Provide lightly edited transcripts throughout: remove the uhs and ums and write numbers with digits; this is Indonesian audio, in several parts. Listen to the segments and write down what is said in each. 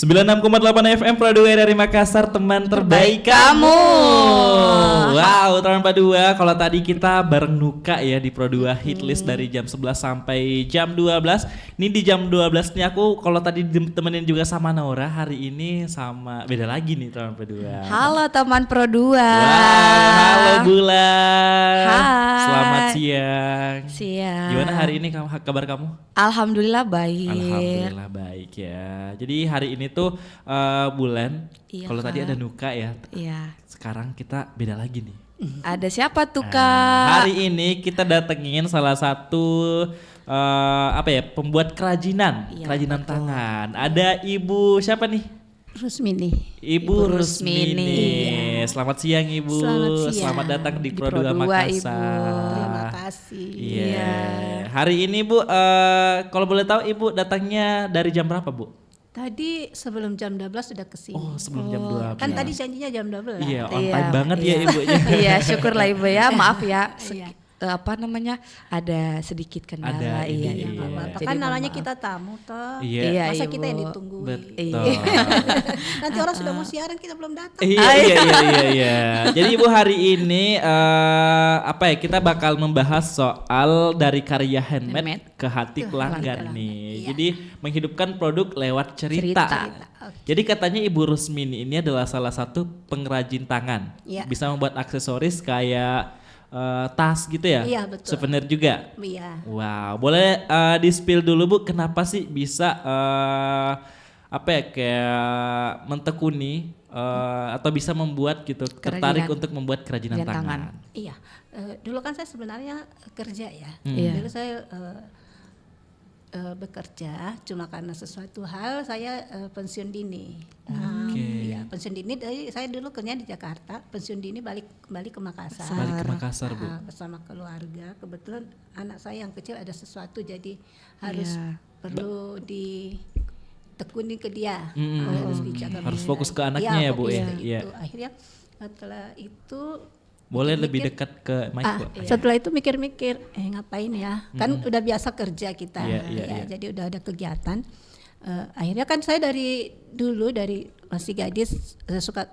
96,8 FM Pro 2 dari Makassar, teman terbaik kamu. Wow, teman Pro 2, kalau tadi kita bareng Nuka ya di Pro 2 Hitlist dari jam 11 sampai jam 12. Ini di jam 12 nih aku kalau tadi temenin juga sama Nora, hari ini sama beda lagi nih teman Pro 2. Halo teman Pro 2. Wow, halo Bulan. Hai. Selamat siang. Siang. Gimana hari ini kabar kamu? Alhamdulillah baik. Alhamdulillah baik ya. Jadi hari ini tuh Bulan, Iya, kalau tadi Kak. ada Nuka ya. Iya. Sekarang kita beda lagi nih. Ada siapa tuh Nah, Kak? hari ini kita datengin salah satu pembuat kerajinan, Iya, kerajinan betul. tangan. Ada Ibu siapa nih? Rusmini. Ibu Rusmini. Rusmini. Iya. Selamat siang Ibu. Selamat siang. Selamat datang di Di Pro 2 Pro 2, Makassar. Terima kasih. Iya. Iya. Hari ini Bu, kalau boleh tahu Ibu datangnya dari jam berapa Bu? Tadi sebelum jam 12 sudah kesini. Oh, sebelum jam 12. Kan tadi janjinya jam 12. Iya, on Iya, time banget ya iya. Ibunya. Iya, syukurlah Ibu ya. Maaf ya. Iya. Ada sedikit kendala. Ada ini, iya, Iya, iya. nggak apa-apa. Jadi Kan mohon namanya maaf. kita tamu toh. Iya. Iya, Masa Ibu. kita yang ditungguin. Betul. Nanti orang sudah mau siaran kita belum datang. Iya. Jadi Ibu hari ini kita bakal membahas soal dari karya handmade ke hati pelanggan nih. Iya. Jadi menghidupkan produk lewat cerita. Cerita. Jadi katanya Ibu Rusmini ini adalah salah satu pengrajin tangan. Iya. Bisa membuat aksesoris kayak tas gitu ya? Iya, betul. Souvenir juga? Iya. Wow, boleh di-spill dulu Bu, kenapa sih bisa kayak mentekuni atau bisa membuat gitu, tertarik untuk membuat kerajinan Kerajinan tangan? Iya. Dulu kan saya sebenarnya kerja ya. Iya. Dulu saya bekerja, cuma karena sesuatu hal saya pensiun dini. Oke. Iya, pensiun dini dari saya dulu kerja di Jakarta, pensiun dini kembali ke Makassar. Balik ke Makassar Bu. Bersama keluarga. Kebetulan anak saya yang kecil ada sesuatu, jadi harus Iya. perlu ditekuni ke dia. Mm-mm. Harus dijaga. Harus fokus ke anaknya Iya, ya, Bu, fokus ya? ke Iya. itu. Akhirnya setelah itu Boleh lebih mikir-mikir, dekat ke mic Bu. setelah itu mikir-mikir, ngapain ya? Kan udah biasa kerja kita, Iya. jadi udah ada kegiatan. Akhirnya kan saya dari dulu dari masih gadis suka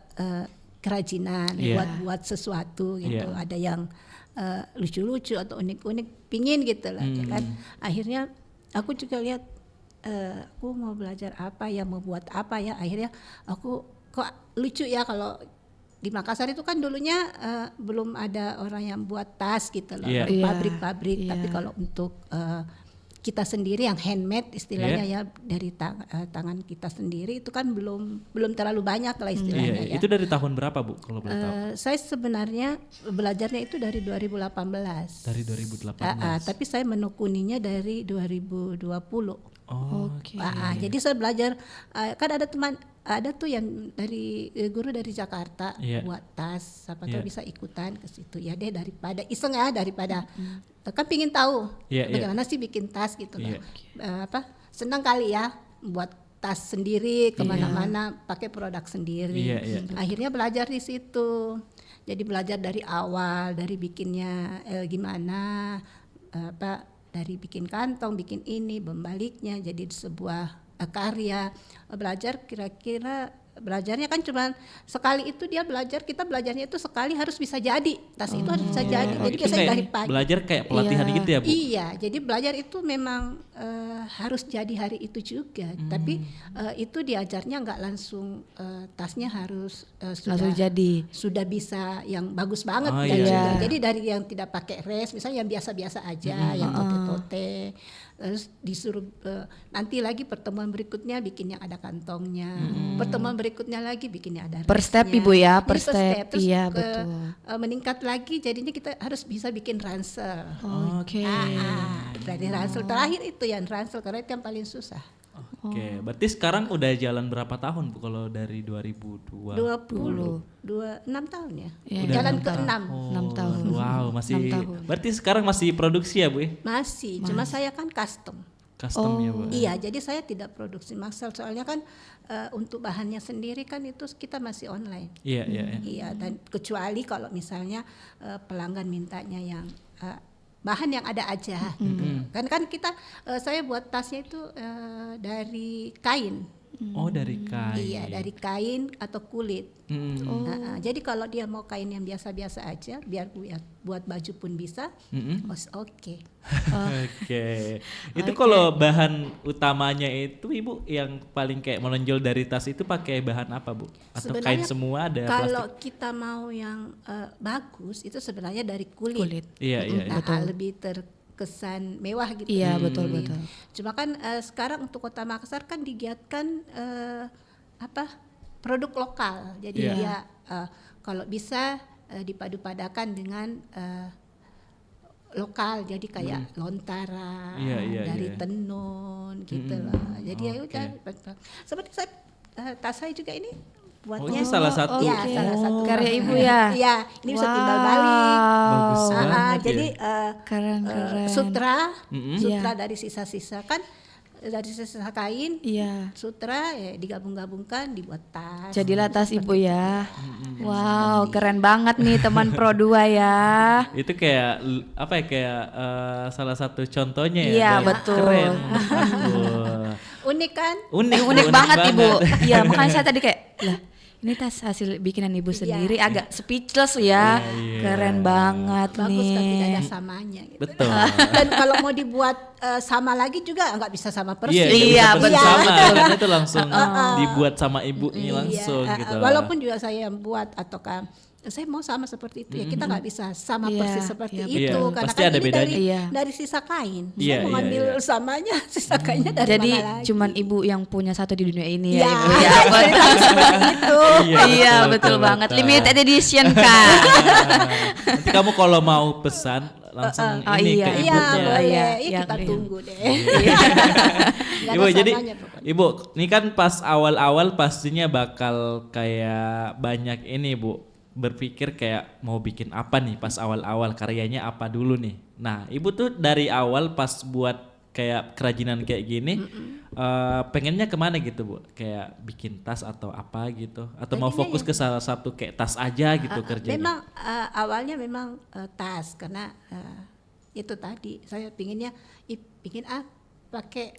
kerajinan, Iya. buat sesuatu gitu. Iya. Ada yang lucu-lucu atau unik-unik, pingin gitu lah, ya kan? Akhirnya aku juga lihat, aku mau belajar apa ya, mau buat apa ya. Akhirnya aku kok lucu ya kalau di Makassar itu kan dulunya belum ada orang yang buat tas gitu loh, Iya. Iya. pabrik-pabrik. Iya. Tapi kalau untuk kita sendiri yang handmade istilahnya ya, dari tangan kita sendiri itu kan belum terlalu banyak lah istilahnya Iya, ya. itu dari tahun berapa Bu kalau boleh tahu? Saya sebenarnya belajarnya itu dari 2018. Dari 2018. Tapi saya menekuninya dari 2020. Oh, Oke. Jadi saya belajar, kan ada tuh yang dari guru dari Jakarta Iya. buat tas, siapa tahu Iya. bisa ikutan ke situ ya deh, daripada iseng ya, daripada kan pingin tahu Iya, iya. bagaimana sih bikin tas gitu Iya. loh. Senang kali ya buat tas sendiri kemana-mana pakai produk sendiri. Iya. Akhirnya belajar di situ. Jadi belajar dari awal, dari bikinnya gimana, dari bikin kantong, bikin ini, membaliknya jadi sebuah karya. Belajar kira-kira belajarnya kan cuma sekali itu dia belajar, kita belajarnya itu sekali harus bisa jadi. Tas itu harus bisa jadi. Oh, Jadi itu biasanya kayak dari pagi. belajar kayak pelatihan Iya. gitu ya Bu? Iya, jadi belajar itu memang harus jadi hari itu juga. Tapi itu diajarnya nggak langsung, tasnya harus Langsung jadi. sudah bisa yang bagus banget. Oh, kan iya. juga. Iya. Jadi dari yang tidak pakai res, misalnya yang biasa-biasa aja, yang tote-tote, terus disuruh nanti lagi pertemuan berikutnya bikin yang ada kantongnya, pertemuan berikutnya lagi bikin yang ada resnya. Per step, Ibu ya, per Jadi step. Terus Iya, betul. meningkat lagi, jadinya kita harus bisa bikin ransel. Oke. Dari ransel terakhir itu yang ransel, karena itu yang paling susah. Oke, berarti sekarang udah jalan berapa tahun Bu kalau dari 2002? 6 tahun ya. Iya, Jalan enam ke tahun. 6. 6 tahun. Wow, masih 6 tahun. berarti sekarang masih produksi ya Bu ya? Masih, cuma saya kan custom. Custom ya Bu? Iya, jadi saya tidak produksi massal, soalnya kan untuk bahannya sendiri kan itu kita masih online. Iya. Iya, dan kecuali kalau misalnya pelanggan mintanya yang bahan yang ada aja gitu. Kan kita saya buat tasnya itu dari kain. Oh, dari kain. Iya, dari kain atau kulit. Mm. Jadi kalau dia mau kain yang biasa-biasa aja, biar buat baju pun bisa, oke. Oke. Itu kalau bahan utamanya itu Ibu yang paling kayak menonjol dari tas itu pakai bahan apa, Bu? Atau kain Sebenarnya semua ada kalau plastik? kita mau yang bagus, itu sebenarnya dari kulit. Kulit. Iya, iya, iya. Lebih terkesan mewah gitu. Iya, betul. Cuma kan sekarang untuk Kota Makassar kan digiatkan produk lokal. Jadi Iya. dia kalau bisa dipadu-padakan dengan lokal. Jadi kayak lontara Iya, dari iya. tenun gitu loh. Jadi ya udah. Seperti saya tas saya juga ini buatnya. ini salah satu. Iya, salah satu Karya Ibu ya? Iya, ini bisa timbal balik. Bagus banget Jadi ya. Keren. sutra Iya. dari sisa-sisa kan, dari sisa kain, Iya. sutra ya digabung-gabungkan dibuat tas. Jadilah tas Ibu ya. Wow, keren banget nih teman Pro 2 ya. Itu kayak apa ya, kayak salah satu contohnya ya. Iya, Dan betul. Keren menurut aku. Unik kan? Unik banget Ibu. Iya, makanya saya tadi kayak, lah ini tas hasil bikinan Ibu sendiri, agak speechless ya. Iya. Keren banget Bagus nih. kan, tidak ada samanya gitu. Betul. Dan kalau mau dibuat sama lagi juga nggak bisa sama persis. Iya, Iya, betul. betul. Sama, karena itu langsung dibuat sama ibunya langsung Iya, gitu. walaupun juga saya yang buat ataukah saya mau sama seperti itu ya, kita nggak bisa sama Iya, persis seperti iya, itu betul. karena Pasti kan ada ini bedanya. Iya. dari sisa kain. Iya, Saya mau iya, ngambil iya. samanya, sisa kainnya dari Jadi mana lagi? cuman Ibu yang punya satu di dunia ini ya, Iya, Ibu ya. seperti itu. Iya, betul banget. Limited edition Kak. Nanti kamu kalau mau pesan langsung Oh, ini iya. ke Iya, ibunya. boleh. Iya, Iya, kita iya. tunggu deh. Nggak Ibu, ada jadi samanya pokoknya. Ibu, ini kan pas awal-awal pastinya bakal kayak banyak ini Bu, berpikir kayak mau bikin apa nih pas awal-awal, karyanya apa dulu nih. Nah, Ibu tuh dari awal pas buat kayak kerajinan kayak gini, pengennya kemana gitu Bu? Kayak bikin tas atau apa gitu? Atau mau Tadinya fokus ke salah satu kayak tas aja gitu kerjanya? Memang awalnya memang tas karena itu tadi saya pinginnya pingin pakai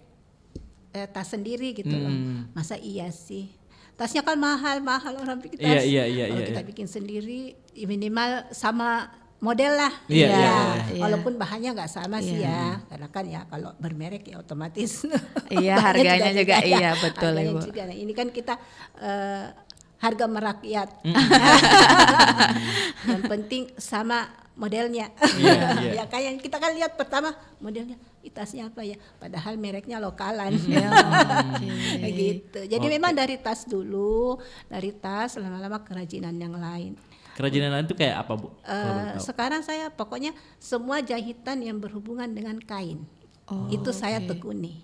tas sendiri gitu loh. Masa iya sih? Tasnya kan mahal orang bikin tas. Iya, Kalau kita bikin sendiri minimal sama model lah. Iya, Ya, iya. walaupun bahannya nggak sama sih ya. Karena kan ya kalau bermerek ya otomatis. Iya, bahannya harganya juga beda. iya, betul, Harganya Ibu. juga. Nah, ini kan kita harga merakyat. Yang penting sama modelnya. Iya, iya. Ya kayak kita kan lihat pertama modelnya, tasnya apa ya? Padahal mereknya lokalan. Kayak gitu. Jadi memang dari tas dulu, dari tas lama-lama kerajinan yang lain. Kerajinan lain itu kayak apa Bu? Kalau boleh tahu. Sekarang saya pokoknya semua jahitan yang berhubungan dengan kain. Itu saya tekuni.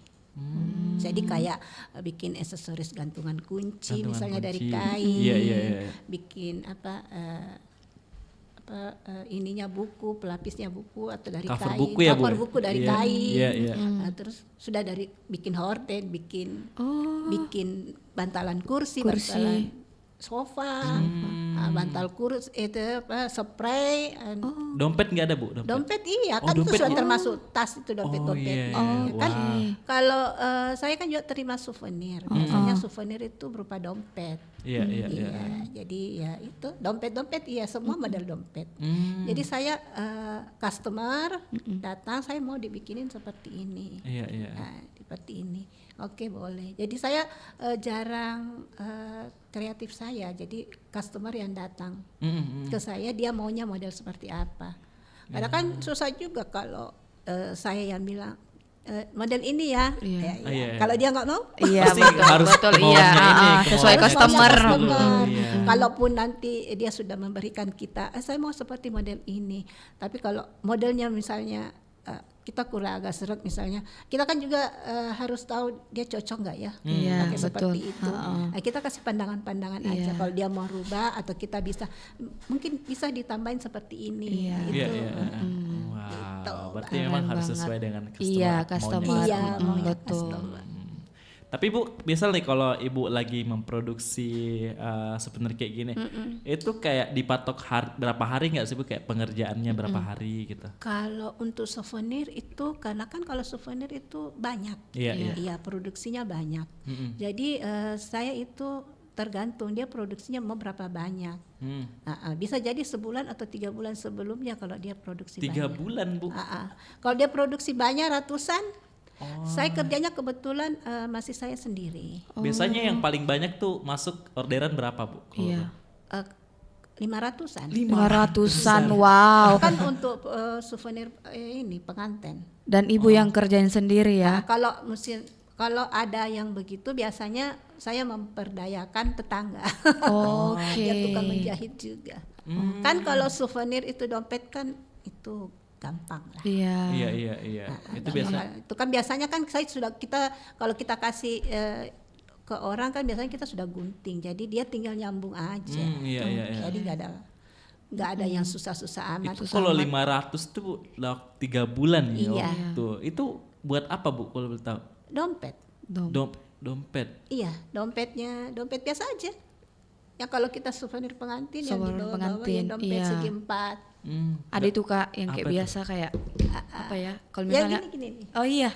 Jadi kayak bikin aksesoris gantungan kunci Gantungan misalnya dari kunci. kain. Iya. Bikin ininya buku, pelapisnya buku atau dari Cover kain. buku ya, Bu? Cover buku dari Iya. kain. Iya. Nah, terus sudah dari bikin horden, bikin bantalan kursi. Bantalan sofa, bantal kursi itu spray. Dompet nggak ada Bu? Dompet iya Oh, kan itu dompet sudah iya. termasuk tas itu dompet-dompetnya. iya. Kan Wah. kalau saya kan juga terima souvenir. Biasanya souvenir itu berupa dompet. Iya. Jadi ya itu dompet iya semua model dompet. Jadi saya customer datang saya mau dibikinin seperti ini. Iya. Nah, seperti ini. Oke, boleh. Jadi saya jarang kreatif saya. Jadi customer yang datang ke saya dia maunya model seperti apa. Karena kan susah juga kalau saya yang bilang model ini ya. Iya. Ya. Kalau dia nggak mau, Iya, Pasti betul, harus betul, maunya iya. ini, Sesuai kemauan customer. Iya. Kalaupun nanti dia sudah memberikan kita, saya mau seperti model ini. Tapi kalau modelnya misalnya kita kurang agak seret misalnya, kita kan juga harus tahu dia cocok nggak ya Iya, pakai seperti betul. itu. Nah, kita kasih pandangan-pandangan aja. Iya. Kalau dia mau rubah atau kita mungkin bisa ditambahin seperti ini. Iya. Gitu. Iya. Wow, berarti memang Keren harus banget. sesuai dengan customer. Iya, maunya. customer. Iya, maunya betul. customer. Tapi Bu, misal nih kalau Ibu lagi memproduksi souvenir kayak gini, itu kayak dipatok berapa hari nggak sih Bu? Kayak pengerjaannya berapa hari gitu? Kalau untuk souvenir itu karena kan kalau souvenir itu banyak, Iya, iya. iya produksinya banyak. Jadi saya itu tergantung dia produksinya mau berapa banyak. Bisa jadi sebulan atau 3 bulan sebelumnya kalau dia produksi 3 banyak. bulan Bu. Kalau dia produksi banyak ratusan, saya kerjanya kebetulan masih saya sendiri. Biasanya yang paling banyak tuh masuk orderan berapa Bu? Iya. 500-an. 500-an, wow. Kan untuk souvenir ini pengantin. Dan ibu yang kerjain sendiri ya? Kalau ada yang begitu biasanya saya memperdayakan tetangga. Oke. Dia tukang menjahit juga. Kan kalau souvenir itu dompet kan itu gampang lah. Iya. Iya. Itu biasa. Itu kan biasanya kan kalau kita kasih ke orang kan biasanya kita sudah gunting. Jadi dia tinggal nyambung aja. Iya. Jadi nggak ada yang susah-susah amat. Itu kalau 500 tuh 3 bulan ya. Iya. Itu buat apa Bu kalau boleh tahu? Dompet. Dompet. Iya, dompet biasa aja. Ya kalau kita souvenir pengantin yang Souvenir dibawa-bawa pengantin, ya dompet iya. segi 4. Ada itu Kak yang kayak Apa biasa kayak apa ya? Kalau Ya misalnya gini. oh iya.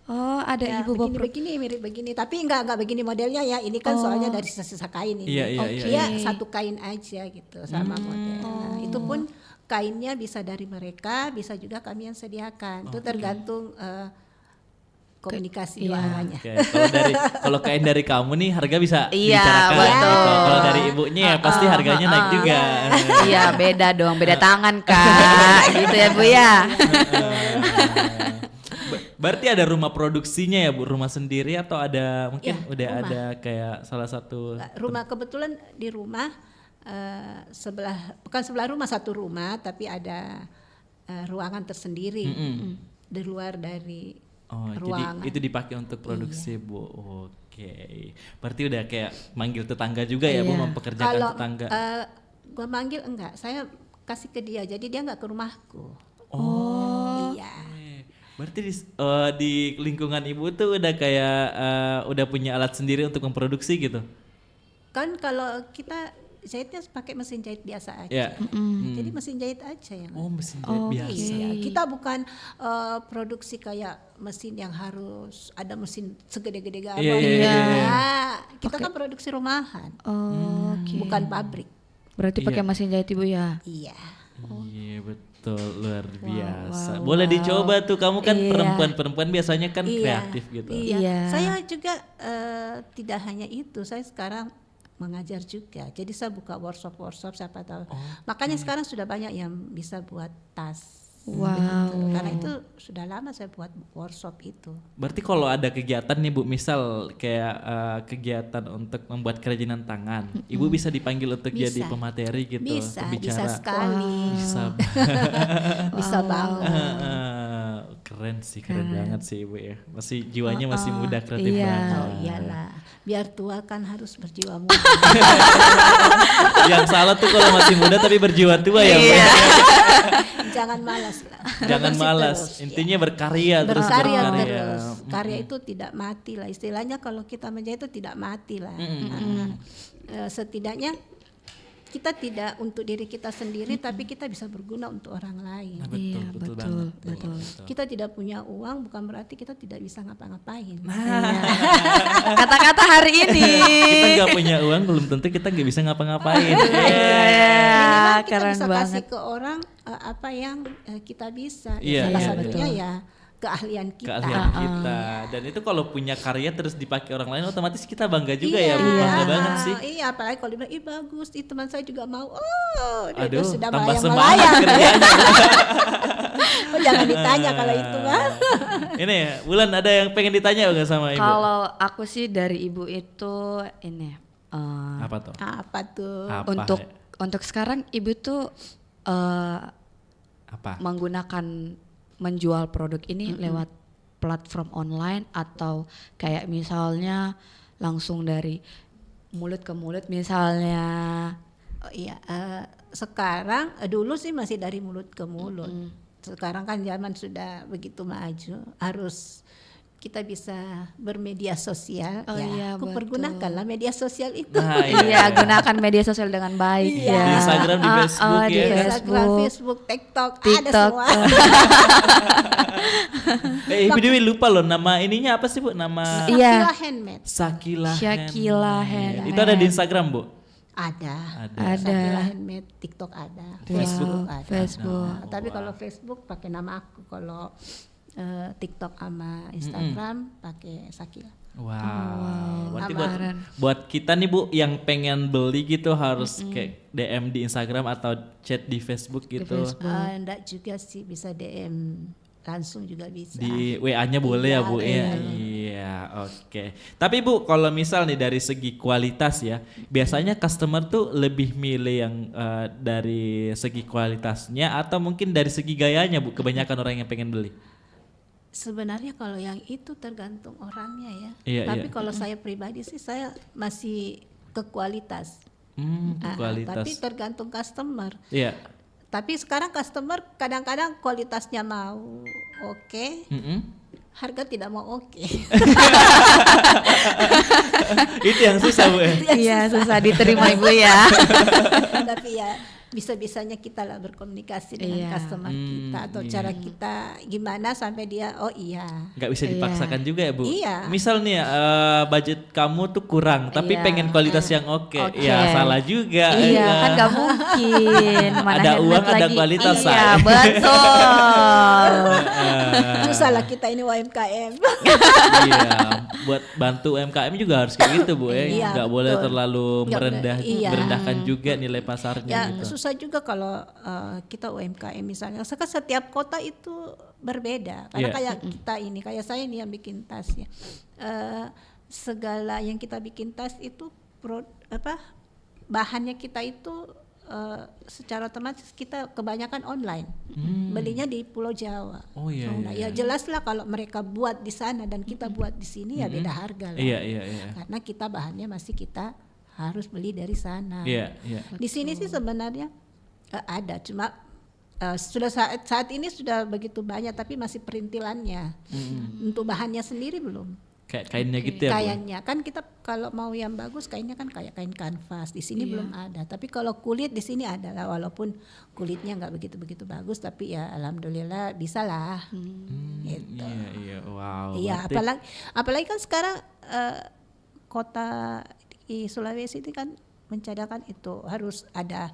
Oh, ada Ya, ibu bawa begini mirip begini, tapi enggak begini modelnya ya. Ini kan soalnya dari sisa-sisa kain ini. Iya. Dia satu kain aja gitu sama model. Nah, itu pun kainnya bisa dari mereka, bisa juga kami yang sediakan. Itu tergantung komunikasi dua arahnya. Oke, kalau kain dari kamu nih harga bisa Iya, dibicarakan betul. gitu. Kalau dari ibunya ya pasti harganya naik juga. Iya, beda dong, beda tangan Kak. Gitu ya Bu ya. Berarti ada rumah produksinya ya Bu, rumah sendiri atau ada mungkin Ya, udah rumah. ada kayak salah satu Rumah kebetulan di rumah bukan sebelah rumah, satu rumah, tapi ada ruangan tersendiri di luar dari ruangan. jadi itu dipakai untuk produksi Bu. Oke. Berarti udah kayak manggil tetangga juga ya Bu, Iya. mempekerjakan Kalau tetangga. gua manggil enggak, saya kasih ke dia, jadi dia enggak ke rumahku. Iya. Berarti di lingkungan Ibu tuh udah kayak udah punya alat sendiri untuk memproduksi gitu. Kan kalau kita jahitnya pakai mesin jahit biasa aja. Ya. Jadi mesin jahit aja yang. Mesin jahit biasa. Iya, kita bukan produksi kayak mesin yang harus ada mesin segede-gede galon. Iya. Nah, kita kan produksi rumahan, Oke. bukan pabrik. Berarti pakai mesin jahit ibu ya? Iya. Iya betul, luar biasa. Boleh dicoba tuh, kamu kan perempuan biasanya kan kreatif gitu. Iya. Saya juga tidak hanya itu, saya sekarang mengajar juga. Jadi saya buka workshop siapa tahu. Makanya sekarang sudah banyak yang bisa buat tas. Wow. Begitu. Karena itu sudah lama saya buat workshop itu. Berarti kalau ada kegiatan nih Bu, misal kayak kegiatan untuk membuat kerajinan tangan, Ibu bisa dipanggil untuk Bisa. jadi pemateri gitu, Bisa pembicara. sekali. Bisa. Bisa banget. Keren sih, keren banget sih Ibu ya. Masih jiwanya masih muda, kreatif Iya. banget. Oh iyalah, biar tua kan harus berjiwa muda. Yang salah tuh kalau masih muda tapi berjiwa tua ya Bu. Iya. Jangan malas lah. Jangan Produksi malas, terus, intinya berkarya terus berkarya berkarya. terus. Karya itu tidak mati lah. Istilahnya kalau kita menjahit itu tidak mati lah. Setidaknya kita tidak untuk diri kita sendiri, tapi kita bisa berguna untuk orang lain. Nah, betul banget. betul. Kita tidak punya uang bukan berarti kita tidak bisa ngapa-ngapain. Kata-kata hari ini. Kita nggak punya uang belum tentu kita nggak bisa ngapa-ngapain. Minimal kita keren bisa banget. kasih ke orang apa yang kita bisa. Iya, Salah iya, satunya ya keahlian kita. Keahlian kita. Dan itu kalau punya karya terus dipakai orang lain otomatis kita bangga juga ya, Bu. Iya, Bangga banget sih. Iya, apalagi kalau dia bilang, ih bagus, ih teman saya juga mau. Oh, dia Aduh, sudah tambah semangat melayang-melayang. kerjanya. Oh, jangan ditanya kalau itu mah. Ini ya, Bulan ada yang pengen ditanya nggak sama Ibu? Kalau aku sih dari ibu itu ini Apa tuh? Apa tuh? Apa? untuk sekarang ibu tuh Apa? menggunakan menjual produk ini lewat platform online atau kayak misalnya langsung dari mulut ke mulut misalnya. Oh iya, sekarang dulu sih masih dari mulut ke mulut. Sekarang kan zaman sudah begitu maju, harus kita bisa bermedia sosial. Oh ya, iya, aku betul. pergunakanlah media sosial itu. Nah, Iya, gunakan media sosial dengan baik Iya. ya. Di Instagram, di Facebook di ya. Instagram, Facebook. Facebook, TikTok, ada TikTok. semua. BDW lupa loh nama ininya apa sih Bu? Nama Iya. Sakila Handmade. Sakila Syakila Handmade. Handmade. Itu ada di Instagram Bu? Ada. Ada. Sakila Handmade, TikTok ada, Facebook ada. Facebook. Nah, tapi kalau Facebook pakai nama aku, kalau TikTok sama Instagram pakai Sakila. Wow. Berarti keren. buat kita nih Bu yang pengen beli gitu harus kayak DM di Instagram atau chat di Facebook gitu. Enggak juga sih, bisa DM langsung juga bisa. Di WA-nya boleh ya Bu ya. Iya, oke. Tapi Bu, kalau misal nih dari segi kualitas ya, biasanya customer tuh lebih milih yang dari segi kualitasnya atau mungkin dari segi gayanya Bu, kebanyakan orang yang pengen beli. Sebenarnya kalau yang itu tergantung orangnya ya. Iya, Tapi iya. kalau saya pribadi sih saya masih ke kualitas. Kualitas. Tapi tergantung customer. Iya. Tapi sekarang customer kadang-kadang kualitasnya mau oke, harga tidak mau oke. Itu yang susah Bu ya. Iya, susah diterima Ibu ya. Tapi ya bisa-bisanya kita lah berkomunikasi dengan Iya. customer kita atau cara kita gimana sampai dia oh iya. Nggak bisa dipaksakan juga ya Bu. Iya. Misal nih budget kamu tuh kurang tapi Iya. pengen kualitas yang oke. Oke. Ya salah juga. Iya, ya. kan nggak mungkin. Mana Ada handmade uang, ada lagi. kualitas, Iya, say. betul. Susah lah kita ini UMKM. Iya, buat bantu UMKM juga harus kayak gitu Bu ya. Iya, Nggak boleh betul. terlalu Nggak boleh, merendahkan juga nilai pasarnya Ya gitu. susah juga kalau kita UMKM misalnya. Sekarang setiap kota itu berbeda. Karena Iya. kayak kita ini, kayak saya ini yang bikin tas ya. Segala yang kita bikin tas itu bahannya kita itu secara otomatis kita kebanyakan online. Belinya di Pulau Jawa. Oh iya. Nah, ya jelas lah kalau mereka buat di sana dan kita buat di sini ya beda harga lah. Iya. Karena kita bahannya masih kita harus beli dari sana. Iya. Di sini sih sebenarnya ada, cuma sudah saat ini sudah begitu banyak, tapi masih perintilannya. Untuk bahannya sendiri belum. Kayak kainnya gitu ya Bu. Kainnya kan kita kalau mau yang bagus kainnya kan kayak kain kanvas. Di sini belum ada. Tapi kalau kulit di sini ada lah, walaupun kulitnya nggak begitu bagus, tapi ya alhamdulillah bisa lah. Gitu. Iya. Wow. Iya, berarti- apalagi kan sekarang kota di Sulawesi itu kan mencadangkan itu harus ada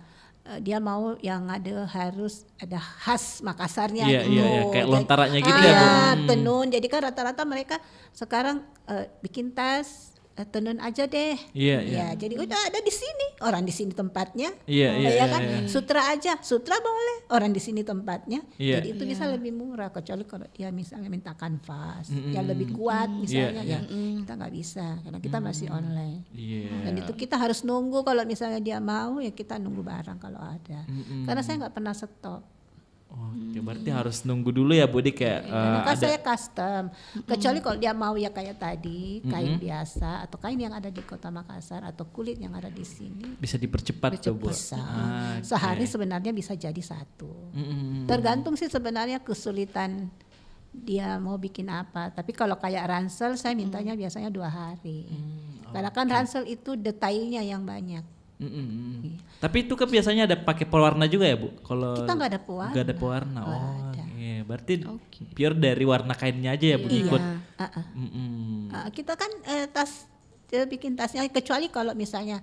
dia mau yang ada harus ada khas Makassarnya Iya, gitu. iya, kayak lontarannya gitu ya ya, Bu. tenun. Jadi kan rata-rata mereka sekarang bikin tas tenun aja deh. Iya. Ya, jadi udah ada di sini, orang di sini tempatnya. Iya, Ya kan? iya. Sutra aja, sutra boleh, orang di sini tempatnya. Iya. Jadi itu bisa lebih murah, kecuali kalau dia misalnya minta kanvas yang lebih kuat misalnya Iya, ya kita nggak bisa karena kita masih online. Iya. Dan itu kita harus nunggu, kalau misalnya dia mau ya kita nunggu barang kalau ada. Karena saya nggak pernah stop. Oke, berarti harus nunggu dulu ya Bu, kayak Karena kan ada. saya custom. Kecuali kalau dia mau ya kayak tadi kain biasa atau kain yang ada di Kota Makassar atau kulit yang ada di sini Bisa dipercepat tuh Bu. bisa. Ah, Sehari sebenarnya bisa jadi satu. Tergantung sih sebenarnya kesulitan dia mau bikin apa. Tapi kalau kayak ransel saya mintanya biasanya 2 hari. Karena kan ransel itu detailnya yang banyak. Tapi itu kan biasanya ada pakai pewarna juga ya Bu? Kalau Kita nggak ada pewarna. Nggak ada pewarna. Nggak Oh, ada. iya. Berarti pure dari warna kainnya aja ya Bu, ikut. Kita kan bikin tasnya, kecuali kalau misalnya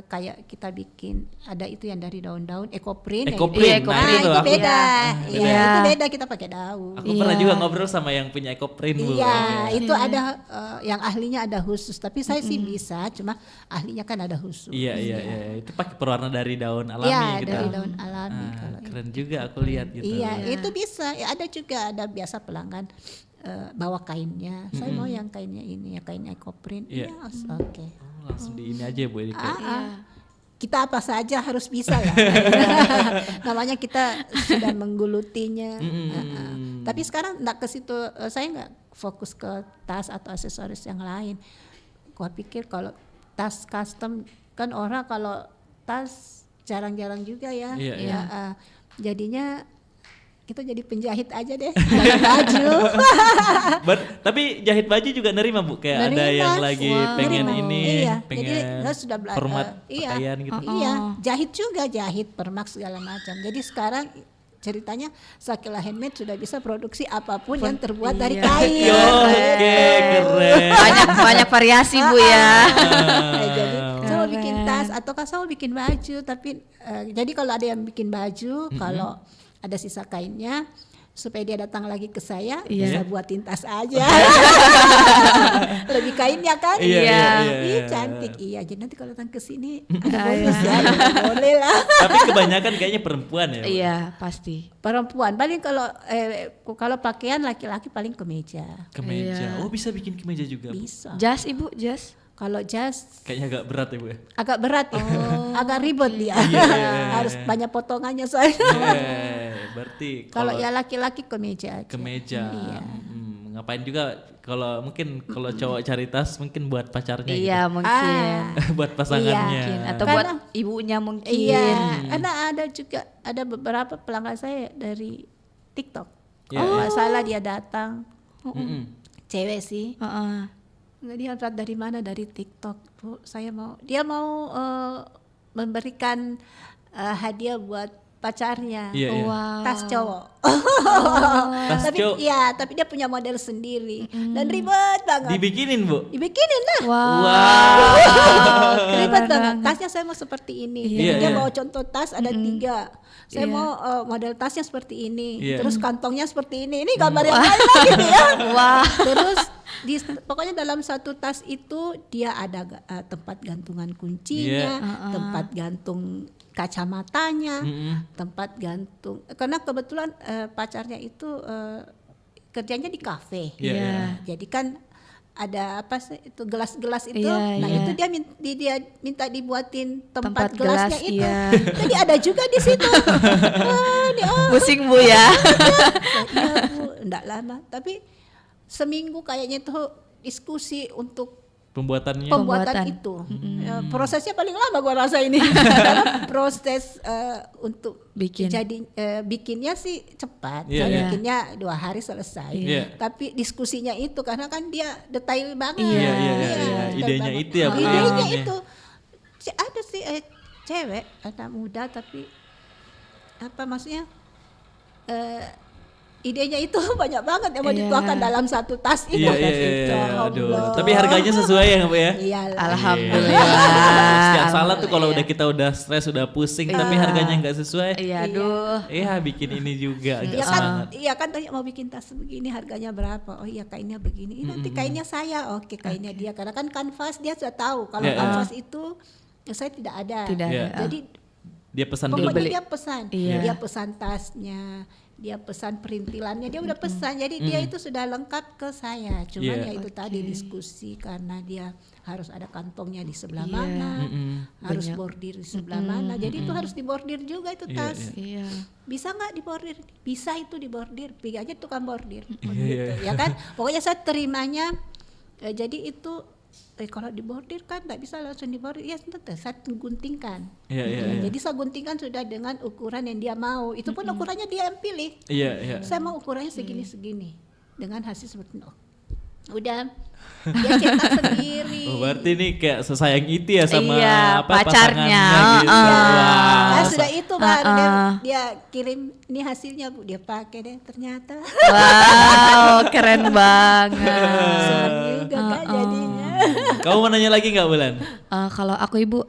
kayak kita bikin ada itu yang dari daun-daun ekoprint. Ekoprint, Nah, nah, itu itu aku- beda. beda. Iya, itu beda kita pakai daun. Aku pernah juga ngobrol sama yang punya ekoprint Bu. Iya, itu ada yang ahlinya ada khusus, tapi saya sih bisa, cuma ahlinya kan ada khusus. Iya. Itu pakai pewarna dari daun alami Iya, gitu. dari daun alami kalau Keren juga aku lihat gitu. Iya, itu bisa. Ya, ada juga ada biasa pelanggan bawa kainnya. Saya mau yang kainnya ini ya, kain ekoprint. Iya. Yes, oke. Oh, langsung di ini aja Bu. Kita apa saja harus bisa lah. Namanya kita sudah menggulutinya. Tapi sekarang enggak ke situ, saya enggak fokus ke tas atau aksesoris yang lain. Gua pikir kalau tas custom kan orang kalau tas jarang-jarang juga ya. Iya, Jadinya kita jadi penjahit aja deh, jahit baju. Tapi jahit baju juga nerima Bu, kayak ada Nerima. yang lagi pengen Nerima. ini, Iya, pengen jadi saya sudah format iya. pakaian gitu. Iya, jahit juga, jahit permak segala macam. Jadi sekarang ceritanya Sakila Handmade sudah bisa produksi apapun yang terbuat dari kain. Yo, oke, keren. Banyak variasi Bu ya. Jadi saya mau bikin tas atau saya mau bikin baju, tapi jadi kalau ada yang bikin baju, kalau ada sisa kainnya, supaya dia datang lagi ke saya, bisa buatin tas aja. Lebih kainnya kan? Iya. Cantik. Iya, jadi nanti kalau datang ke sini ada bonus ya, boleh lah. Tapi kebanyakan kayaknya perempuan ya Bu? Iya, pasti. Perempuan paling kalau pakaian laki-laki paling kemeja. Kemeja. Oh, bisa bikin kemeja juga Bu? Bisa. Jas Ibu, jas. Kalau jas Kayaknya agak berat ya Bu ya? agak berat ya, agak ribet dia. Harus banyak potongannya soalnya. Berarti Kalau ya laki-laki kemeja aja. kemeja. Iya. Ngapain juga kalau mungkin kalau cowok cari tas mungkin buat pacarnya Iya, mungkin. buat pasangannya. Mungkin. Atau Karena- buat ibunya mungkin. Iya, karena ada beberapa pelanggan saya dari TikTok. Iya, Kalau nggak salah dia datang, Mm-mm. cewek sih. Heeh. Nggak, dia lihat dari mana, dari TikTok. Bu, dia mau memberikan hadiah buat pacarnya. Iya, iya. Wow. Tas cowok. Tas tapi cowok. iya, tapi dia punya model sendiri dan ribet banget. Dibikinin Bu? Dibikinin lah. Wow. Ribet banget. Tasnya saya mau seperti ini. Iya, Jadi dia iya. mau contoh tas ada 3. Saya mau model tasnya seperti ini. Iya. Terus kantongnya seperti ini. Ini gambar yang lain lagi nih ya. Wah. Terus pokoknya dalam satu tas itu dia ada tempat gantungan kuncinya, tempat gantung kacamatanya, tempat gantung. Karena kebetulan pacarnya itu kerjanya di kafe. Iya, iya. Jadi kan ada apa sih itu gelas-gelas itu, Iya, nah iya. itu dia minta dibuatin Tempat tempat gelasnya gelas, itu. iya. Jadi ada juga di situ. Pusing Bu ya. Iya Bu, enggak lama, tapi seminggu kayaknya itu diskusi untuk Pembuatannya. pembuatan Pembuatan. itu. Ya, prosesnya paling lama gua rasa ini. Karena proses untuk Bikin. bikinnya sih cepat. Iya, Saya iya. bikinnya 2 hari selesai. Iya. Tapi diskusinya itu karena kan dia detail banget. Iya, iya, Iya, iya. detail Idenya banget. itu ya, Bu, Idenya ininya. itu. Ada sih cewek, anak muda tapi apa maksudnya? Idenya itu banyak banget yang mau Iya. dituangkan dalam satu tas itu. Iya, iya, iya, Ya aduh. Allah. Tapi harganya sesuai ya Bu ya? Iyalah. Alhamdulillah. Setiap salah tuh kalau kita udah stres, udah pusing, tapi harganya nggak sesuai. Iya, aduh. Iya, bikin ini juga agak Iya kan, semangat. iya kan tanya mau bikin tas begini harganya berapa? Oh iya kainnya begini. Ini nanti kainnya saya, oke kainnya dia. Karena kan kanvas dia sudah tahu kalau Iya, kanvas itu saya tidak ada. Tidak Iya. ada. Jadi Dia pesan pokoknya dulu. dia pesan, Iya. dia pesan tasnya, dia pesan perintilannya, dia udah pesan. Jadi dia itu sudah lengkap ke saya. Cuman Iya. ya itu tadi diskusi karena dia harus ada kantongnya di sebelah Iya. mana, harus Banyak. bordir di sebelah mana. Jadi itu harus dibordir juga itu Iya, tas. iya. Iya. Bisa nggak dibordir? Bisa itu dibordir, pergi aja tukang bordir. Iya, Gitu, iya. ya kan? Pokoknya saya terimanya. Jadi itu kalau dibordir kan nggak bisa langsung dibordir, ya tentu saya guntingkan. Iya, iya, iya. Jadi saya guntingkan sudah dengan ukuran yang dia mau. Itu pun ukurannya dia yang pilih. Iya, iya. Saya mau ukurannya segini-segini dengan hasil seperti itu. Udah dia cetak sendiri. Oh, berarti ini kayak sesayang itu ya sama Iya, apa pacarnya. pasangannya gitu. Heeh. Wah. Nah, sudah itu baru dia kirim ini hasilnya Bu, dia pakai deh ternyata. Wow, keren banget. Senang juga kan jadinya. Kamu mau nanya lagi nggak Bulan? Kalau aku Ibu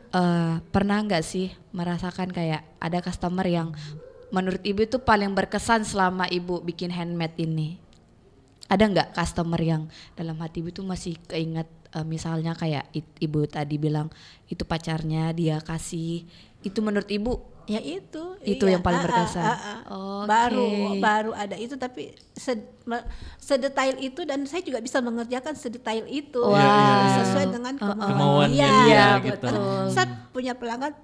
pernah nggak sih merasakan kayak ada customer yang menurut Ibu itu paling berkesan selama Ibu bikin handmade ini? Ada nggak customer yang dalam hati Ibu tuh masih keinget misalnya kayak Ibu tadi bilang itu pacarnya dia kasih, itu menurut Ibu Ya itu yang paling berkesan. Oke. Baru ada itu tapi sedetail itu dan saya juga bisa mengerjakan sedetail itu. Wow. Iya, iya, iya. Sesuai dengan kemauan Kemauannya dia. dia Iya, gitu. betul. Saya punya pelanggan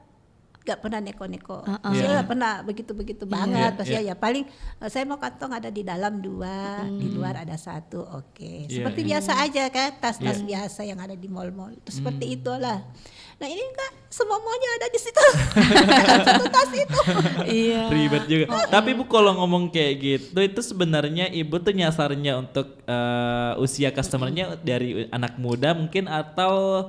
gak pernah neko-neko. Uh-uh. Saya Iya. gak pernah begitu-begitu banget. Iya, Pasti iya. ya paling saya mau kantong ada di dalam 2, di luar ada 1. Oke. Iya, Seperti iya. biasa aja kan, tas-tas Iya. biasa yang ada di mall-mall. Itu seperti itulah. Nah ini enggak, semua maunya ada di situ. Satu tas itu. Iya. Ribet juga. Tapi Bu kalau ngomong kayak gitu itu sebenarnya Ibu tuh nyasarnya untuk usia customernya dari anak muda mungkin atau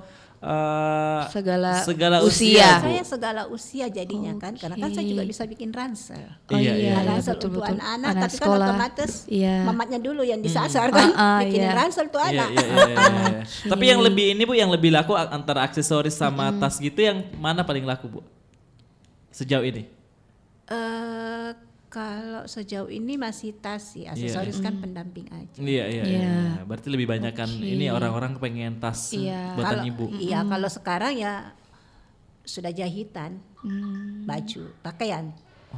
Segala usia. usia. Bu? Saya segala usia jadinya kan, karena kan saya juga bisa bikin ransel. Oh Iya, iya, iya. Ransel betul, untuk betul. anak-anak, Anak tapi kan sekolah. otomatis Iya. mamatnya dulu yang disasar kan, bikinin iya. ransel tuh Iya, anak. iya, iya, iya, iya. Tapi yang lebih ini Bu, yang lebih laku antara aksesoris sama tas gitu yang mana paling laku Bu? Sejauh ini? Kalau sejauh ini masih tas sih, aksesoris kan pendamping aja. Iya, iya, Iya. iya. Berarti lebih banyak kan ini orang-orang pengen tas Iya. buatan Kalau Ibu. iya, kalau sekarang ya sudah jahitan, baju, pakaian,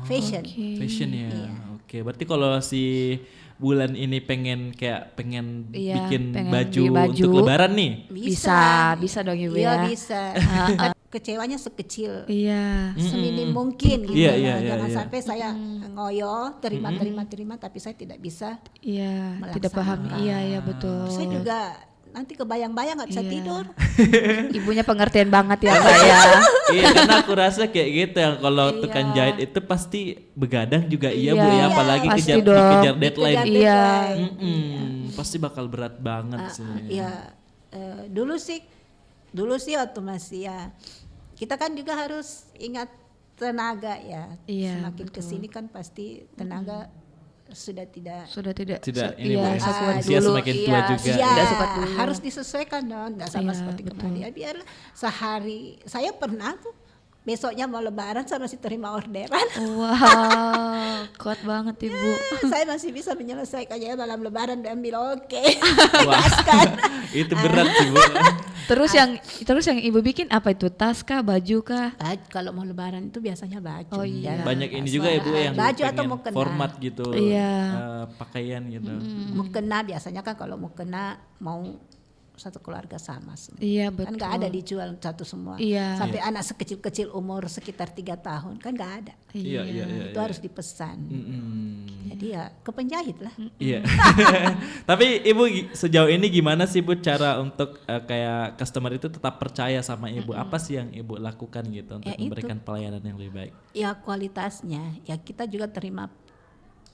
fashion. Fashion ya. Oke, berarti kalau si bulan ini pengen Iya, bikin pengen baju beli baju. untuk lebaran nih. Bisa dong Ibu Iya ya. bisa. Kecewanya sekecil Iya. seminim mungkin gitu. Iya, loh. iya, iya, Jangan iya. sampai saya ngoyo, terima, tapi saya tidak bisa. Iya, tidak paham. Iya, betul. Saya juga nanti kebayang-bayang nggak bisa Iya. tidur. Ibunya pengertian banget ya Pak ya. Iya, karena aku rasa kayak gitu yang kalau tukang jahit itu pasti begadang juga iya Bu ya, apalagi pasti kejar dong. dikejar deadline. Dikejar Iya. deadline. Pasti bakal berat banget sih. Ya dulu sih waktu masih ya, kita kan juga harus ingat tenaga ya. Iya, Semakin kesini kan pasti tenaga sudah tidak. Tidak ini Bu, iya, ya. sekuat Usia dulu. semakin tua Iya, juga. Ya, Tidak sempat dulu. harus disesuaikan dong, nggak sama Iya, seperti betul. kemarin. Ya biar sehari, saya pernah tuh besoknya mau lebaran saya masih terima orderan. Wow, kuat banget Ibu. Saya masih bisa menyelesaikannya malam lebaran diambil oke. Wah, itu berat sih Bu. Terus yang Ibu bikin apa itu? Tas kah, baju kah? Kalau mau lebaran itu biasanya baju. Oh iya. Banyak ini juga ya Bu yang baju atau pengen mau kena. format gitu. Iya. Pakaian gitu. Mau kena biasanya kan kalau mau kena mau satu keluarga sama semua. Iya, Kan betul. nggak ada dijual satu semua. Iya. Sampai anak sekecil-kecil umur sekitar 3 tahun kan nggak ada. Iya, iya, iya. Itu harus dipesan. Jadi ya ke penjahit lah. Iya. Tapi Ibu sejauh ini gimana sih Bu cara untuk kayak customer itu tetap percaya sama Ibu? Apa sih yang Ibu lakukan gitu untuk Ya, itu. memberikan pelayanan yang lebih baik? Ya kualitasnya. Ya kita juga terima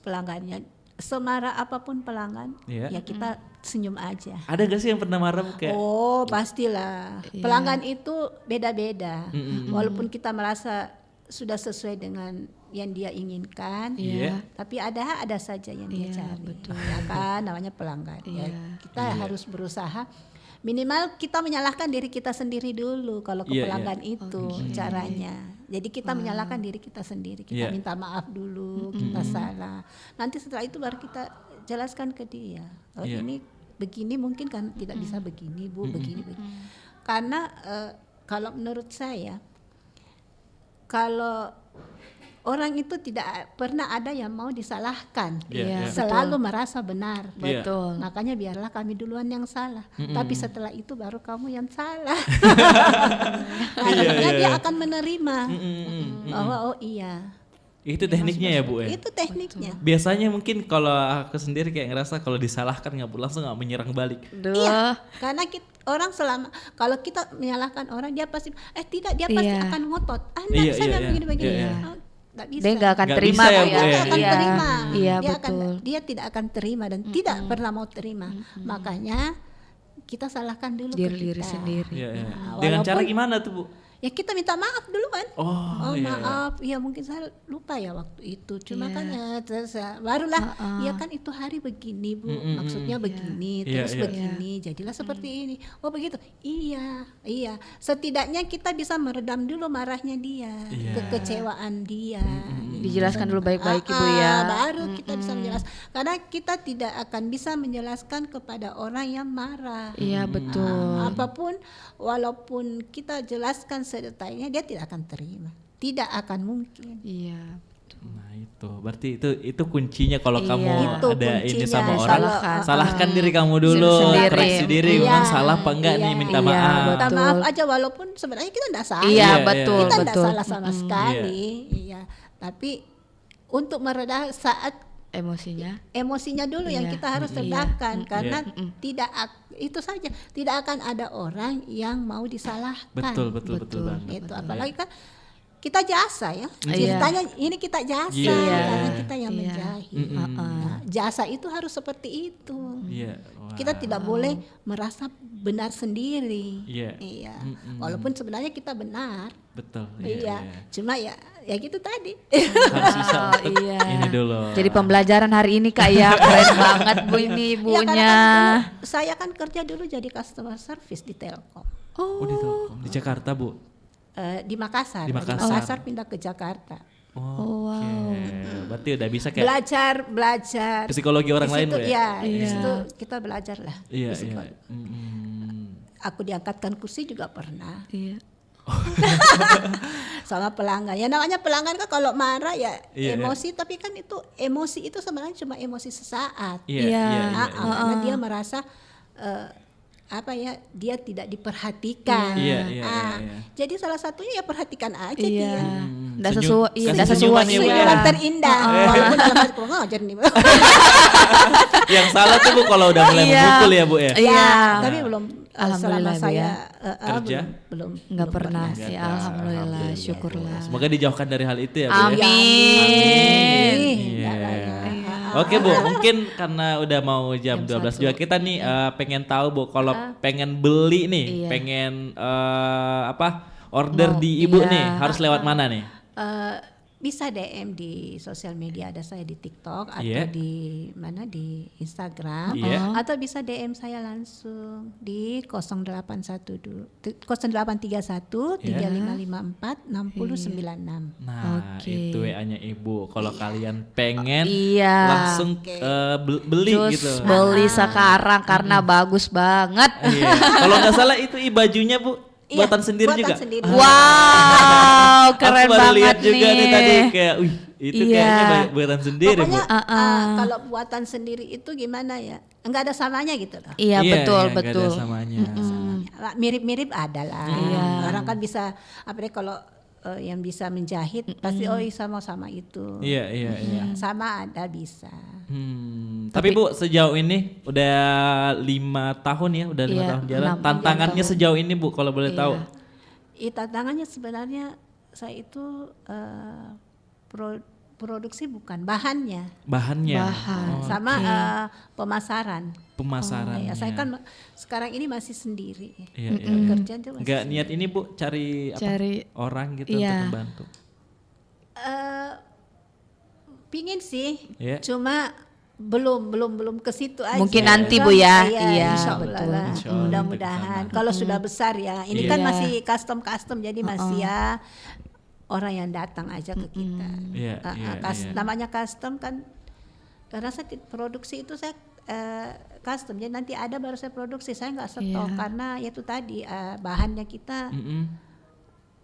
pelanggannya. Semarah apapun pelanggan, Iya. ya kita senyum aja. Ada gak sih yang pernah marah Bu kayak? Oh pastilah. Pelanggan itu beda-beda. Walaupun kita merasa sudah sesuai dengan yang dia inginkan, Iya. tapi ada saja yang dia Iya, cari. betul. Ya kan, namanya pelanggan. Ya, Iya. kita harus berusaha. Minimal kita menyalahkan diri kita sendiri dulu kalau ke Iya, pelanggan itu caranya. Jadi kita menyalahkan diri kita sendiri. Kita Iya. minta maaf dulu, kita salah. Nanti setelah itu baru kita jelaskan ke dia. Oh Iya. ini begini mungkin kan tidak bisa begini Bu, begini. Karena kalau menurut saya kalau orang itu tidak pernah ada yang mau disalahkan. Iya, iya. Selalu merasa benar. Iya. Betul. Makanya biarlah kami duluan yang salah. Tapi setelah itu baru kamu yang salah. Akhirnya dia akan menerima bahwa oh iya. Itu tekniknya ya Bu ya? Itu tekniknya. Biasanya mungkin kalau aku sendiri kayak ngerasa kalau disalahkan nggak langsung nggak menyerang balik. Duh. Iya, karena orang selama kalau kita menyalahkan orang dia pasti tidak dia pasti Iya. akan ngotot. Enggak Iya, saya iya, begini-begini. iya, iya. Oh, nggak bisa. Dia nggak akan Nggak terima bisa ya, Bu Bu, Dia ya? nggak akan terima. Iya, dia betul. dia tidak akan terima dan tidak pernah mau terima. Makanya kita salahkan dulu ke Diri kita. sendiri. Iya, iya. Nah, Dengan cara walaupun- gimana tuh Bu? Ya kita minta maaf dulu kan. Oh, iya. Maaf, ya mungkin saya lupa ya waktu itu. Cuma kan ya terus barulah, ya kan itu hari begini Bu, maksudnya begini, Iya, terus iya. begini, jadilah seperti ini. Oh begitu. Iya. Setidaknya kita bisa meredam dulu marahnya dia, Iya. kekecewaan dia. Dijelaskan dulu baik-baik Ibu ya. Baru kita bisa menjelaskan. Karena kita tidak akan bisa menjelaskan kepada orang yang marah. Iya, betul. Apapun, walaupun kita jelaskan sedetailnya, dia tidak akan terima. Tidak akan mungkin. Iya. Betul. Nah itu, berarti itu kuncinya kalau Iya. kamu Itu ada ini kuncinya, sama orang, salahkan. salahkan diri kamu dulu, Sendiri. koreksi diri, Iya. memang salah apa enggak nih, Iya. minta Iya, maaf. Minta betul. maaf aja walaupun sebenarnya kita tidak salah. Iya, Iya, betul, Kita tidak betul. salah sama sekali. Iya. Tapi untuk meredah saat emosinya dulu yang Iya. kita harus redahkan karena Iya. tidak itu saja, tidak akan ada orang yang mau disalahkan. Betul Betul. banget. Itu apalagi kan kita jasa ya. Iya. Ceritanya ini kita jasa Iya. karena kita yang Iya. menjahit. Nah, jasa itu harus seperti itu. Iya. Wah. Kita tidak boleh merasa benar sendiri. Iya. Walaupun sebenarnya kita benar. Betul. Iya. Cuma ya gitu tadi. Harus bisa untuk Iya. ini dulu. Jadi pembelajaran hari ini Kak ya, keren banget Bu ini Ya, ibunya. karena kan dulu, saya kan kerja dulu jadi customer service di Telkom. Oh di Telkom, di Jakarta Bu. Di Makassar. Di Makassar. Pindah ke Jakarta. Oh, Oke. Berarti udah bisa kayak Belajar psikologi orang di lain situ, Bu ya? Di situ kita belajar lah. Iya. psikologi. Aku diangkatkan kursi juga pernah Iya. sama pelanggan. Ya namanya pelanggan kan kalau marah ya Iya, emosi, tapi kan itu emosi itu sebenarnya cuma emosi sesaat. Iya. Karena dia merasa dia tidak diperhatikan. Iya. Jadi salah satunya ya perhatikan aja Iya. dia. Nggak Senyum- sesuai, iya, kasih nggak senyuman sesuai. ya, Bu, ya. Senyuman terindah. Walaupun dalam hati kurang ajar nih. Yang salah tuh Bu kalau udah mulai Iya. memukul ya Bu ya? Iya. Tapi belum Alhamdulillah, selama Bu, saya ya. Kerja? belum Nggak pernah Nggak sih, ada. alhamdulillah, syukurlah. Semoga dijauhkan dari hal itu ya Bu ya? Amin. Iya. Oke Bu, mungkin karena udah mau jam 12 juga kita nih pengen tahu Bu, kalau pengen beli nih, Iya. pengen order di Ibu iya. nih, harus lewat mana nih? Bisa DM di sosial media, ada saya di TikTok atau Iya. di mana di Instagram, Iya. atau bisa DM saya langsung di 0831 3554 6096. Nah, Oke. itu WA-nya Ibu. Kalau kalian pengen Iya. langsung beli Terus gitu. beli sekarang karena bagus banget. Iya. Kalau nggak salah itu bajunya Bu Iya, buatan sendiri buatan juga. sendiri. Wow, keren Aku baru banget lihat juga nih tadi kayak, itu Iya. kayaknya buatan sendiri Bu. Pokoknya kalau buatan sendiri itu gimana ya? Enggak ada samanya gitu loh. Iya, betul, nggak betul. ada samanya. Mirip-mirip ada lah. Iya. Orang kan bisa kalau yang bisa menjahit pasti sama itu. Iya. Sama ada bisa. Tapi Bu sejauh ini udah 5 tahun ya, udah 5 Iya, tahun jalan. 6 Tantangannya tahun. sejauh ini Bu kalau boleh Iya. tahu. Tantangannya sebenarnya saya itu produksi bukan bahannya, Bahannya. sama pemasaran. Pemasarannya. Ya, saya kan sekarang ini masih sendiri. Iya. Kerja aja masih Nggak niat ini Bu cari orang gitu Iya. untuk membantu. pingin sih, Iya. cuma belum ke situ aja. Mungkin nanti, Bu, ya. Iya, insya Allah betul. lah. Insya Allah Mudah-mudahan. kita Kalau sudah besar ya, ini Iya. kan masih custom jadi masih ya orang yang datang aja ke kita. Iya, iya. Namanya custom kan, karena saya produksi itu saya custom, jadi nanti ada baru saya produksi. Saya nggak stok Iya. karena itu tadi bahannya kita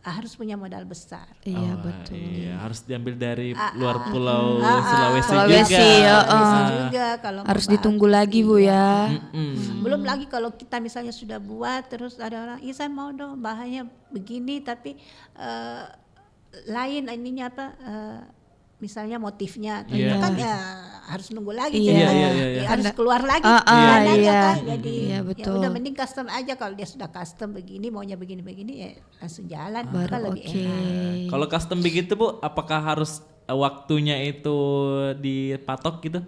harus punya modal besar. Iya, betul. Iya, harus diambil dari luar pulau Sulawesi Sulawesi, juga. Bisa juga kalau Harus mau ditunggu bagus, lagi Bu iya. ya. Belum lagi kalau kita misalnya sudah buat terus ada orang, iya saya mau dong bahannya begini tapi lain ininya misalnya motifnya, Iya. itu kan ya harus nunggu lagi, Iya, jadi kan iya. ya harus keluar lagi Iya. dananya Iya. kan, jadi Iya, ya betul. udah mending custom aja. Kalau dia sudah custom begini maunya begini ya langsung jalan, kan Baru lebih oke. enak. Kalau custom begitu Bu, apakah harus waktunya itu dipatok gitu?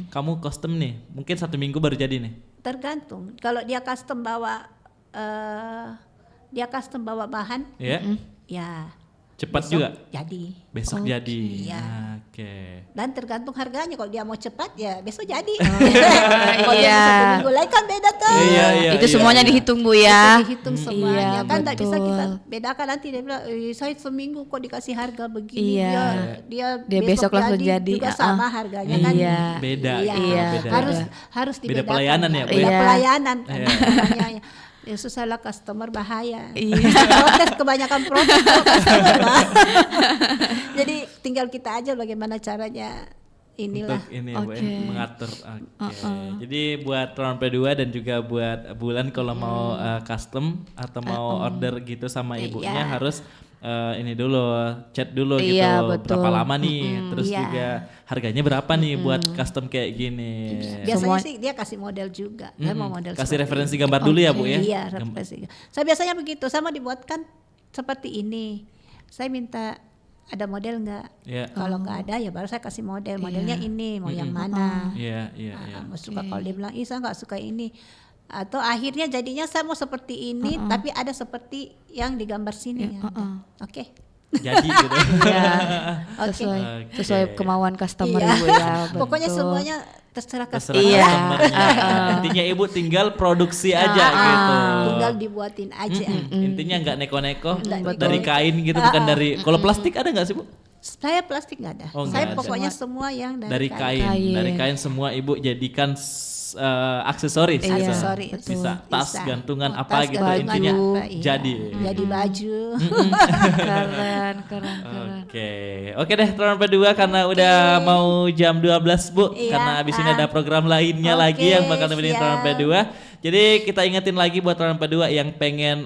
Kamu custom nih, mungkin 1 minggu baru jadi nih. Tergantung. Kalau dia custom bawa bahan, Ya, ya cepat besok juga. jadi. Besok jadi. Iya. Oke. Dan tergantung harganya. Kalau dia mau cepat ya besok jadi. iya. Kalau dia mau 1 minggu lagi kan beda tuh. Iya. Itu semuanya dihitung Bu ya. Itu dihitung semuanya. Iya, Kan tidak bisa betul. kita bedakan, nanti dia bilang saya seminggu kok dikasih harga begini. Iya. Dia besok langsung jadi. juga sama harganya kan. Iya. Beda. Iya. Beda. Harus Beda dibedakan. pelayanan ya, Bu? Beda Iya. pelayanan kan Iya. namanya. Ya susahlah customer bahaya. Iya. Protes, kebanyakan protes kalau customer, Pak. Jadi tinggal kita aja bagaimana caranya inilah. Untuk ini ya, Bu, ya, Oke. mengatur. Oke. Jadi buat Round P2 dan juga buat Bulan kalau mau custom atau mau order gitu sama ibunya Iya. harus ini dulu, chat dulu gitu. Iya, betul. Berapa lama nih? Terus Iya. juga harganya berapa nih buat custom kayak gini? Biasanya Semua- sih dia kasih model juga. Saya mau model Kasih seperti referensi ini. gambar dulu ya, Bu ya. Iya, referensi. Saya biasanya begitu, sama dibuatkan seperti ini. Saya minta ada model nggak? Iya. Kalau nggak ada ya baru saya kasih model. Modelnya ini, mau yang mana? Iya, iya, iya. Mau suka kalau dia bilang, ih saya nggak suka ini. Atau akhirnya jadinya saya mau seperti ini, tapi ada seperti yang digambar sini. Ya. Oke. Jadi gitu. Iya. Oke. Sesuai Oke. kemauan customer Iya. Ibu ya. Pokoknya betul. semuanya terserah Terserah customer. Iya. customernya. Intinya ibu tinggal produksi aja gitu. Tinggal dibuatin aja. Intinya nggak neko-neko Betul. dari kain gitu, bukan dari. Kalau plastik ada nggak sih, Bu? Saya plastik nggak ada. Oh, nggak Saya ada. pokoknya semua yang Dari kain. Kain. Dari kain semua ibu jadikan aksesoris. Iya, gitu. aksesoris. Bisa tas, Bisa. gantungan Oh, apa tas, gitu, gantungan intinya apa, iya. jadi. Jadi baju. Keren, keren, keren. Oke deh, Round P2 karena udah mau jam 12 Bu, Iya, karena abis ini ada program lainnya lagi Oke, yang bakal nemenin siap. Round P2. Jadi kita ingetin lagi buat Round P2 yang pengen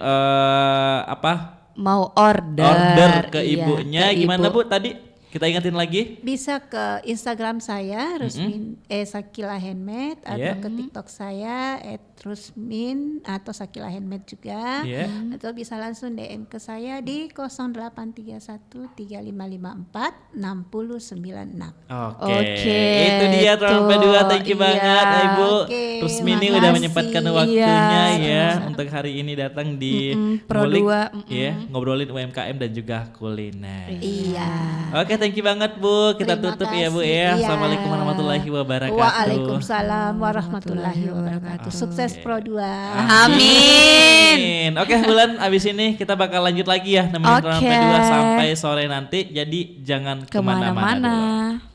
Mau order. order ke iya, ibunya ke gimana ibu. Bu tadi? Kita ingetin lagi. Bisa ke Instagram saya Rusmin Sakila Handmade atau Iya. ke TikTok saya @rusmin atau Sakila Handmade juga. Iya. Atau bisa langsung DM ke saya di 0831 3554 6096. Oke. Oke, Itu dia Round tuh, P2, thank you iya. banget Ibu. Oke, Rusmini makasih. udah menyempatkan waktunya Iya, ya untuk hari ini datang di Pro Ngulik, 2, ya, ngobrolin UMKM dan juga kuliner. Iya. Oke, thank you banget Bu. Kita Terima tutup ya Bu kasih. ya. Iya. Assalamualaikum warahmatullahi wabarakatuh. Waalaikumsalam warahmatullahi wabarakatuh. Sukses Pro 2. Amin. Oke Bulan, abis ini kita bakal lanjut lagi ya nemenin Round Oke. P2 sampai sore nanti. Jadi jangan kemana-mana dulu. Kemana-mana.